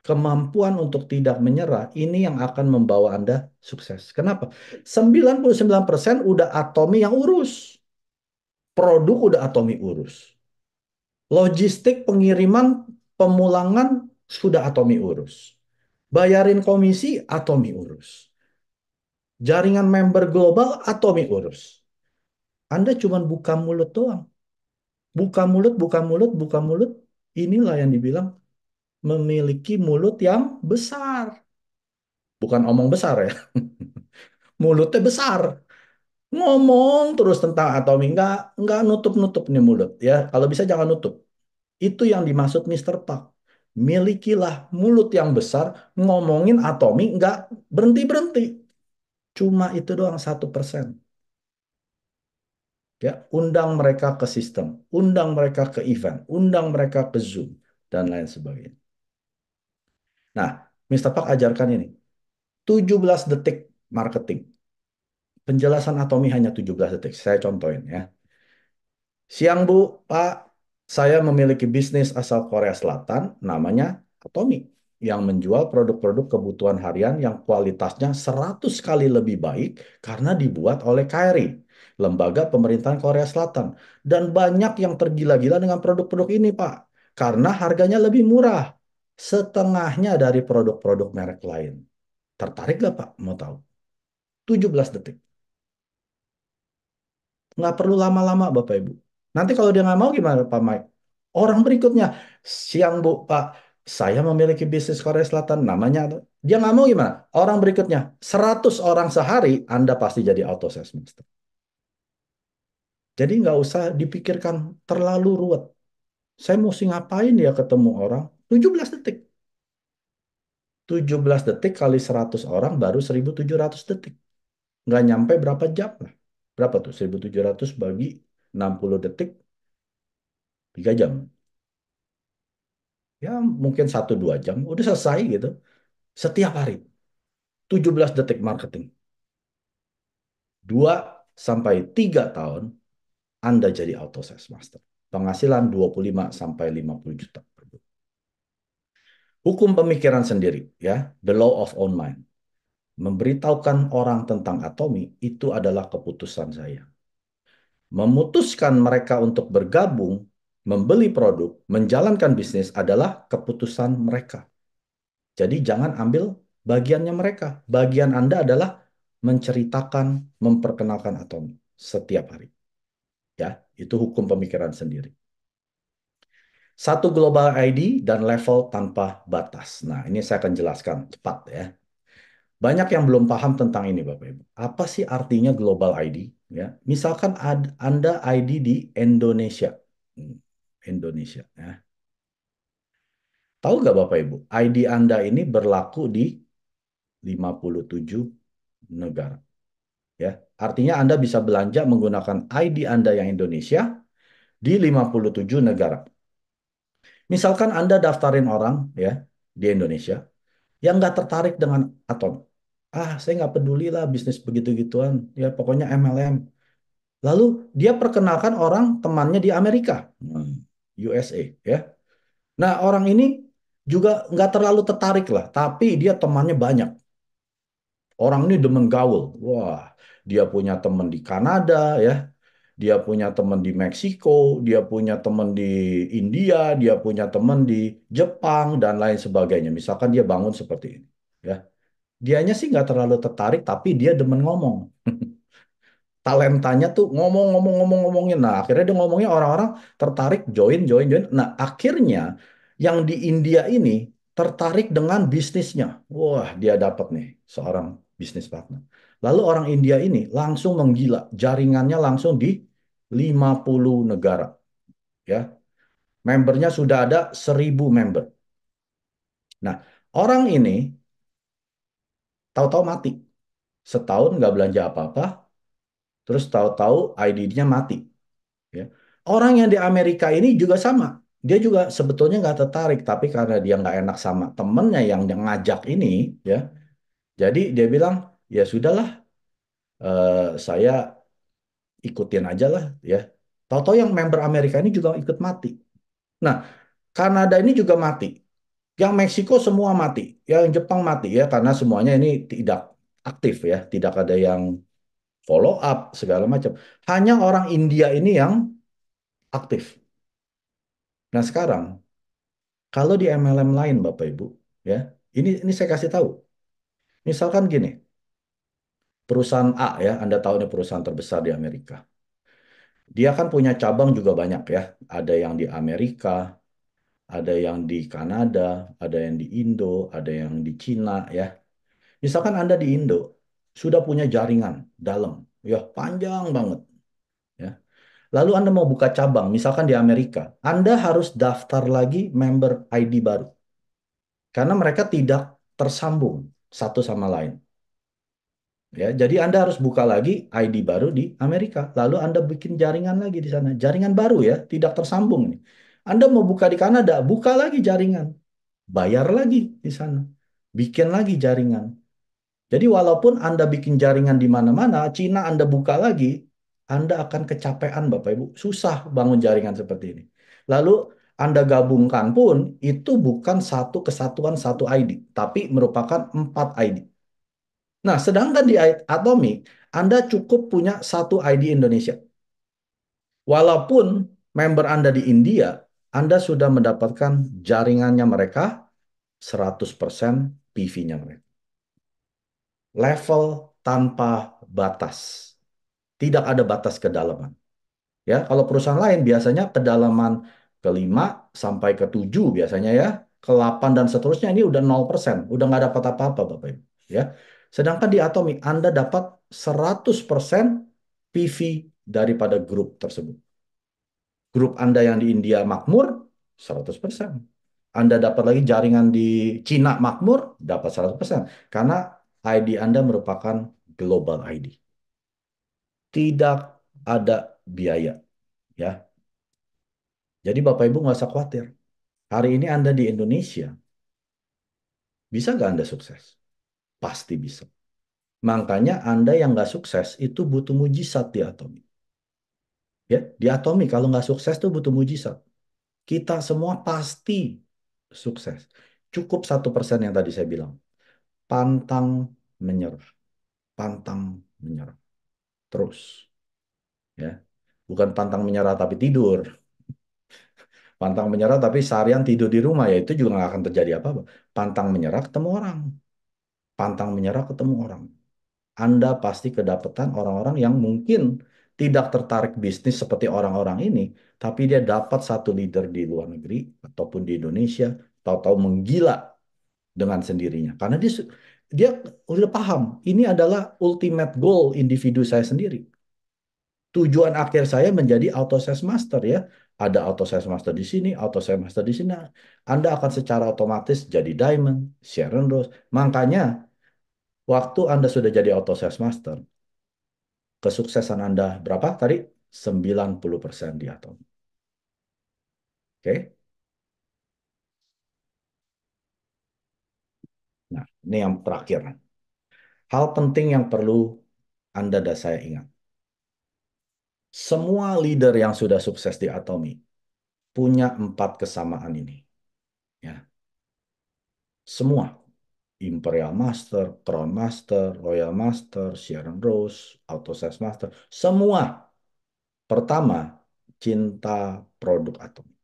Kemampuan untuk tidak menyerah ini yang akan membawa Anda sukses. Kenapa? 99% udah Atomi yang urus. Produk udah Atomi urus. Logistik, pengiriman, pemulangan sudah Atomi urus. Bayarin komisi, Atomi urus. Jaringan member global, Atomi urus. Anda cuma buka mulut doang. Buka mulut, buka mulut, buka mulut. Inilah yang dibilang memiliki mulut yang besar. Bukan omong besar ya. Mulutnya besar. Ngomong terus tentang atomi. Nggak nutup-nutup nih mulut. Ya, kalau bisa jangan nutup. Itu yang dimaksud Mister Park. Milikilah mulut yang besar, ngomongin atomi nggak berhenti-berhenti. Cuma itu doang 1%. Ya, undang mereka ke sistem, undang mereka ke event, undang mereka ke Zoom, dan lain sebagainya. Nah, Mister Park ajarkan ini. 17 detik marketing. Penjelasan atomi hanya 17 detik. Saya contohin ya. Siang Bu, Pak, saya memiliki bisnis asal Korea Selatan, namanya Atomi, yang menjual produk-produk kebutuhan harian yang kualitasnya 100 kali lebih baik karena dibuat oleh KRI, Lembaga Pemerintahan Korea Selatan. Dan banyak yang tergila-gila dengan produk-produk ini, Pak, karena harganya lebih murah, setengahnya dari produk-produk merek lain. Tertarik nggak, Pak? Mau tahu? 17 detik. Nggak perlu lama-lama, Bapak Ibu. Nanti kalau dia nggak mau gimana, Pak Mike? Orang berikutnya, siang Bu, Pak, saya memiliki bisnis Korea Selatan, namanya. Dia nggak mau gimana? Orang berikutnya, 100 orang sehari, Anda pasti jadi auto sales master. Jadi nggak usah dipikirkan terlalu ruwet. Saya mesti ngapain ya ketemu orang? 17 detik. 17 detik kali 100 orang baru 1.700 detik. Nggak nyampe berapa jam lah. Berapa tuh? 1.700 bagi 60 detik, 3 jam. Ya mungkin 1-2 jam udah selesai gitu setiap hari. 17 detik marketing, 2 sampai 3 tahun Anda jadi auto sales master, penghasilan 25 sampai 50 juta per bulan. Hukum pemikiran sendiri ya, the law of own mind, memberitahukan orang tentang atomi itu adalah keputusan saya. Memutuskan mereka untuk bergabung, membeli produk, menjalankan bisnis adalah keputusan mereka. Jadi jangan ambil bagiannya mereka. Bagian Anda adalah menceritakan, memperkenalkan atomi setiap hari. Ya, itu hukum pemikiran sendiri. Satu global ID dan level tanpa batas. Nah, ini saya akan jelaskan cepat ya. Banyak yang belum paham tentang ini, Bapak Ibu. Apa sih artinya global ID? Ya, misalkan Anda ID di Indonesia. Indonesia. Ya. Tahu nggak Bapak Ibu, ID Anda ini berlaku di 57 negara. Ya, artinya Anda bisa belanja menggunakan ID Anda yang Indonesia di 57 negara. Misalkan Anda daftarin orang ya di Indonesia yang nggak tertarik dengan Atom. Ah, saya nggak peduli lah bisnis begitu-gituan. Ya, pokoknya MLM. Lalu dia perkenalkan orang temannya di Amerika, USA, ya. Nah, orang ini juga nggak terlalu tertarik lah, tapi dia temannya banyak. Orang ini demen gaul. Wah, dia punya teman di Kanada ya. Dia punya teman di Meksiko, dia punya teman di India, dia punya teman di Jepang dan lain sebagainya. Misalkan dia bangun seperti ini, ya. Dianya sih nggak terlalu tertarik, tapi dia demen ngomong. Talentanya tuh ngomongin. Nah, akhirnya dia ngomongnya orang-orang tertarik, join, join, join. Nah, akhirnya yang di India ini tertarik dengan bisnisnya. Wah, dia dapat nih seorang bisnis partner. Lalu orang India ini langsung menggila, jaringannya langsung di 50 negara, ya. Membernya sudah ada 1.000 member. Nah, orang ini tahu-tahu mati. Setahun nggak belanja apa-apa, terus tahu-tahu ID-nya mati. Ya. Orang yang di Amerika ini juga sama. Dia juga sebetulnya nggak tertarik, tapi karena dia nggak enak sama temennya yang dia ngajak ini, ya, jadi dia bilang, ya sudahlah, saya ikutin aja lah, ya. Tahu-tahu yang member Amerika ini juga ikut mati. Nah, Kanada ini juga mati. Yang Meksiko semua mati. Yang Jepang mati ya, karena semuanya ini tidak aktif ya, tidak ada yang follow up segala macam. Hanya orang India ini yang aktif. Nah, sekarang kalau di MLM lain Bapak Ibu, ya, ini saya kasih tahu. Misalkan gini, perusahaan A ya, Anda tahu ini perusahaan terbesar di Amerika. Dia kan punya cabang juga banyak ya. Ada yang di Amerika, ada yang di Kanada, ada yang di Indo, ada yang di Cina ya. Misalkan Anda di Indo sudah punya jaringan dalam, ya panjang banget ya. Lalu Anda mau buka cabang, misalkan di Amerika, Anda harus daftar lagi member ID baru karena mereka tidak tersambung satu sama lain. Ya, jadi Anda harus buka lagi ID baru di Amerika, lalu Anda bikin jaringan lagi di sana, jaringan baru ya, tidak tersambung nih. Anda mau buka di Kanada, buka lagi jaringan, bayar lagi di sana, bikin lagi jaringan. Jadi walaupun Anda bikin jaringan di mana-mana, Cina Anda buka lagi, Anda akan kecapean Bapak Ibu. Susah bangun jaringan seperti ini. Lalu Anda gabungkan pun itu bukan satu kesatuan satu ID, tapi merupakan 4 ID. Nah, sedangkan di Atomic, Anda cukup punya satu ID Indonesia. Walaupun member Anda di India, Anda sudah mendapatkan jaringannya mereka 100% PV-nya mereka. Level tanpa batas. Tidak ada batas kedalaman. Ya, kalau perusahaan lain biasanya kedalaman ke 5 sampai ke 7 biasanya ya, ke 8 dan seterusnya ini udah 0%, udah nggak dapat apa-apa Bapak Ibu. Ya. Sedangkan di Atomic Anda dapat 100% PV daripada grup tersebut. Grup Anda yang di India makmur 100%. Anda dapat lagi jaringan di Cina makmur dapat 100%. Karena ID Anda merupakan global ID. Tidak ada biaya ya. Jadi Bapak Ibu nggak usah khawatir. Hari ini Anda di Indonesia, bisa nggak Anda sukses? Pasti bisa. Makanya Anda yang nggak sukses itu butuh mujizat di Atomi. Ya, di Atomi kalau nggak sukses tuh butuh mujizat. Kita semua pasti sukses. Cukup 1% yang tadi saya bilang. Pantang menyerah. Pantang menyerah. Terus. Ya. Bukan pantang menyerah tapi tidur. Pantang menyerah tapi seharian tidur di rumah ya itu juga nggak akan terjadi apa-apa. Pantang menyerah ketemu orang. Pantang menyerah ketemu orang. Anda pasti kedapatan orang-orang yang mungkin tidak tertarik bisnis seperti orang-orang ini, tapi dia dapat satu leader di luar negeri ataupun di Indonesia, tahu-tahu menggila dengan sendirinya. Karena dia udah paham, ini adalah ultimate goal individu saya sendiri. Tujuan akhir saya menjadi auto sales master ya. Ada auto sales master di sini, auto sales master di sini. Anda akan secara otomatis jadi diamond, Sharon Rose. Makanya waktu Anda sudah jadi auto sales master, kesuksesan Anda berapa tadi? 90% di atom. Oke? Nah, ini yang terakhir. Hal penting yang perlu Anda dan saya ingat. Semua leader yang sudah sukses di Atomi punya 4 kesamaan ini. Ya, semua. Imperial Master, Crown Master, Royal Master, Sharon Rose, Auto Sales Master. Semua. Pertama, cinta produk Atomi.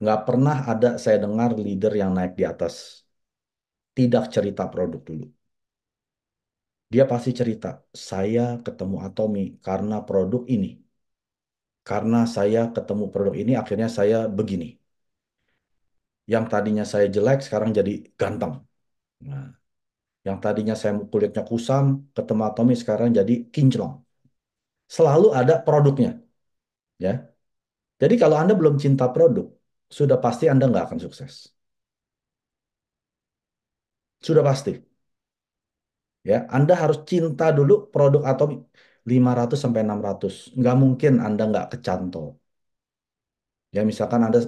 Nggak pernah ada saya dengar leader yang naik di atas tidak cerita produk dulu. Dia pasti cerita, saya ketemu Atomi karena produk ini. Karena saya ketemu produk ini, akhirnya saya begini. Yang tadinya saya jelek, sekarang jadi ganteng. Nah, Yang tadinya saya kulitnya kusam, ketemu Atomi sekarang jadi kinclong. Selalu ada produknya, ya. Jadi kalau Anda belum cinta produk, sudah pasti Anda nggak akan sukses. Sudah pasti, ya. Anda harus cinta dulu produk Atomi 500 sampai 600. Nggak mungkin Anda nggak kecantol. Ya, misalkan Anda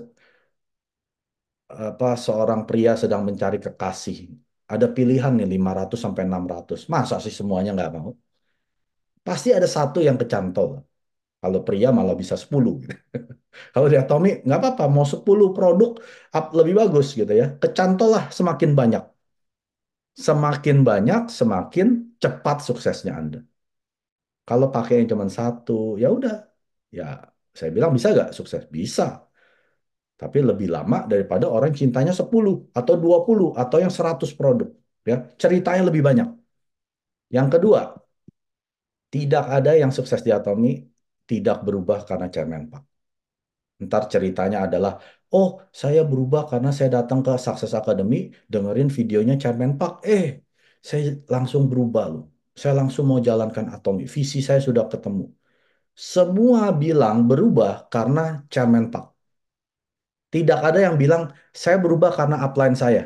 seorang pria sedang mencari kekasih. Ada pilihan nih 500 sampai 600. Masa sih semuanya nggak mau? Pasti ada satu yang kecantol. Kalau pria malah bisa 10 gitu. Kalau di Atomi nggak apa-apa, mau 10 produk lebih bagus gitu ya. Kecantol lah semakin banyak. Semakin banyak, semakin cepat suksesnya Anda. Kalau pakai yang cuma satu, ya udah. Ya, saya bilang bisa nggak sukses? Bisa. Tapi lebih lama daripada orang yang cintanya 10 atau 20 atau yang 100 produk. Ya, ceritanya lebih banyak. Yang kedua, tidak ada yang sukses di Atomi tidak berubah karena cemen, Pak. Ntar ceritanya adalah, oh saya berubah karena saya datang ke Success Academy, dengerin videonya Chairman Park. Saya langsung berubah loh. Saya langsung mau jalankan Atomi. Visi saya sudah ketemu. Semua bilang berubah karena Chairman Park. Tidak ada yang bilang, saya berubah karena upline saya.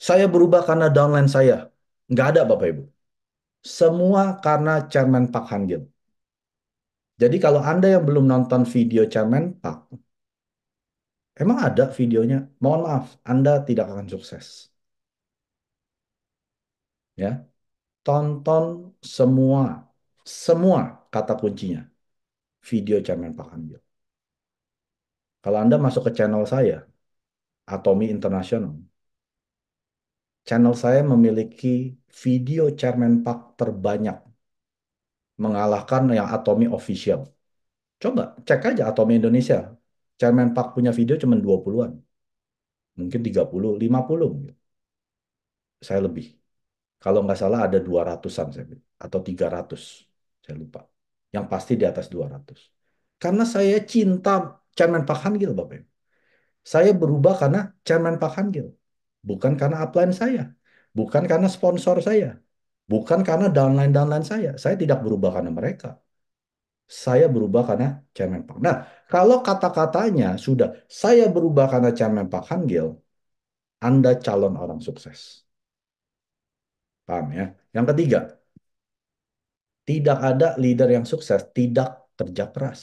Saya berubah karena downline saya. Nggak ada Bapak Ibu. Semua karena Chairman Park Hangil. Jadi kalau Anda yang belum nonton video Chairman Park, emang ada videonya? Mohon maaf, Anda tidak akan sukses. Ya, tonton semua, semua kata kuncinya video Chairman Pak Hamzah. Kalau Anda masuk ke channel saya, Atomi International, channel saya memiliki video Chairman Pak terbanyak, mengalahkan yang Atomi Official. Coba cek aja Atomi Indonesia. Chairman Pak punya video cuma 20-an, mungkin 30, 50 mungkin. Saya lebih. Kalau nggak salah ada 200-an saya bilang. Atau 300. Saya lupa. Yang pasti di atas 200. Karena saya cinta Chairman Pak Hangil, Bapak Ibu. Saya berubah karena Chairman Pak Hangil. Bukan karena upline saya. Bukan karena sponsor saya. Bukan karena downline-downline saya. Saya tidak berubah karena mereka. Saya berubah karena Chairman Pak. Nah, kalau kata-katanya sudah saya berubah karena Chairman Pak Hangil, Anda calon orang sukses. Paham ya? Yang ketiga, tidak ada leader yang sukses tidak kerja keras.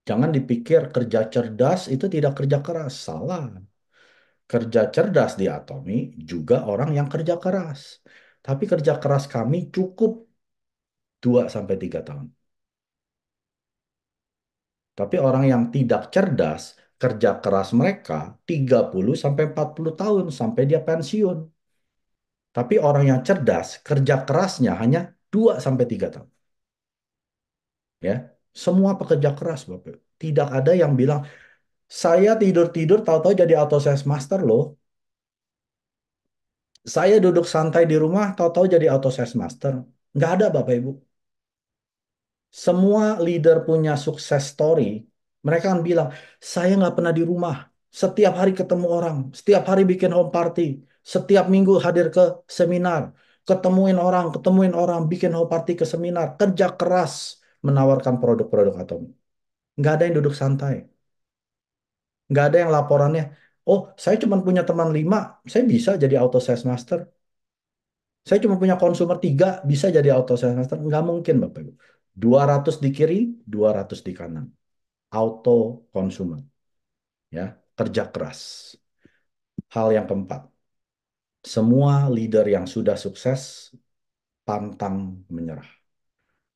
Jangan dipikir kerja cerdas itu tidak kerja keras. Salah. Kerja cerdas di Atomi juga orang yang kerja keras. Tapi kerja keras kami cukup 2 sampai 3 tahun. Tapi orang yang tidak cerdas, kerja keras mereka 30 sampai 40 tahun sampai dia pensiun. Tapi orang yang cerdas, kerja kerasnya hanya 2 sampai 3 tahun. Ya, semua pekerja keras, Bapak. Tidak ada yang bilang, saya tidur-tidur tahu-tahu jadi auto sales master loh. Saya duduk santai di rumah tahu-tahu jadi auto sales master. Nggak ada Bapak Ibu. Semua leader punya sukses story. Mereka kan bilang, saya nggak pernah di rumah. Setiap hari ketemu orang. Setiap hari bikin home party. Setiap minggu hadir ke seminar. Ketemuin orang, bikin home party ke seminar. Kerja keras menawarkan produk-produk Atomi. Nggak ada yang duduk santai. Nggak ada yang laporannya, oh saya cuma punya teman 5, saya bisa jadi auto sales master. Saya cuma punya konsumer 3, bisa jadi auto sales master. Nggak mungkin Bapak Ibu. 200 di kiri, 200 di kanan. Auto konsumer. Ya, kerja keras. Hal yang keempat, semua leader yang sudah sukses pantang menyerah.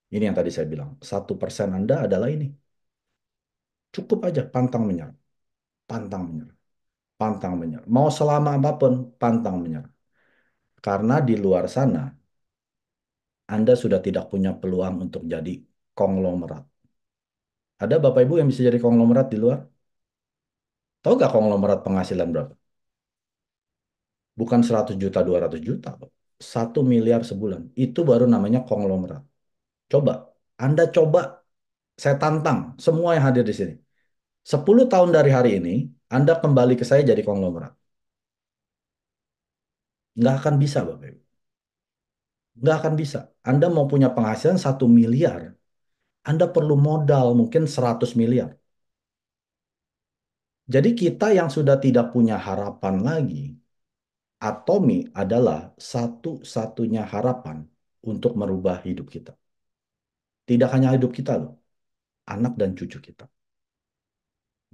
Ini yang tadi saya bilang, 1% Anda adalah ini. Cukup aja pantang menyerah. Pantang menyerah. Pantang menyerah. Mau selama apapun, pantang menyerah. Karena di luar sana, Anda sudah tidak punya peluang untuk jadi konglomerat. Ada Bapak Ibu yang bisa jadi konglomerat di luar? Tahu gak konglomerat penghasilan berapa? Bukan 100 juta, 200 juta, Pak. 1 miliar sebulan. Itu baru namanya konglomerat. Coba, Anda coba, saya tantang semua yang hadir di sini. 10 tahun dari hari ini, Anda kembali ke saya jadi konglomerat. Nggak akan bisa, Bapak Ibu. Nggak akan bisa. Anda mau punya penghasilan 1 miliar, Anda perlu modal mungkin 100 miliar. Jadi kita yang sudah tidak punya harapan lagi, Atomi adalah satu-satunya harapan untuk merubah hidup kita. Tidak hanya hidup kita loh, anak dan cucu kita.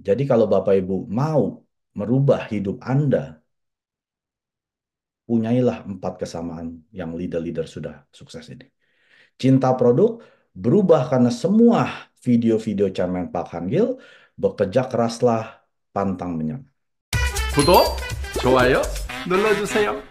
Jadi kalau Bapak Ibu mau merubah hidup Anda, punyailah 4 kesamaan yang leader-leader sudah sukses ini. Cinta produk berubah karena semua video-video Chairman Pak Han Gil, bekerja keraslah, pantang menyerah. 구독, 좋아요 눌러주세요.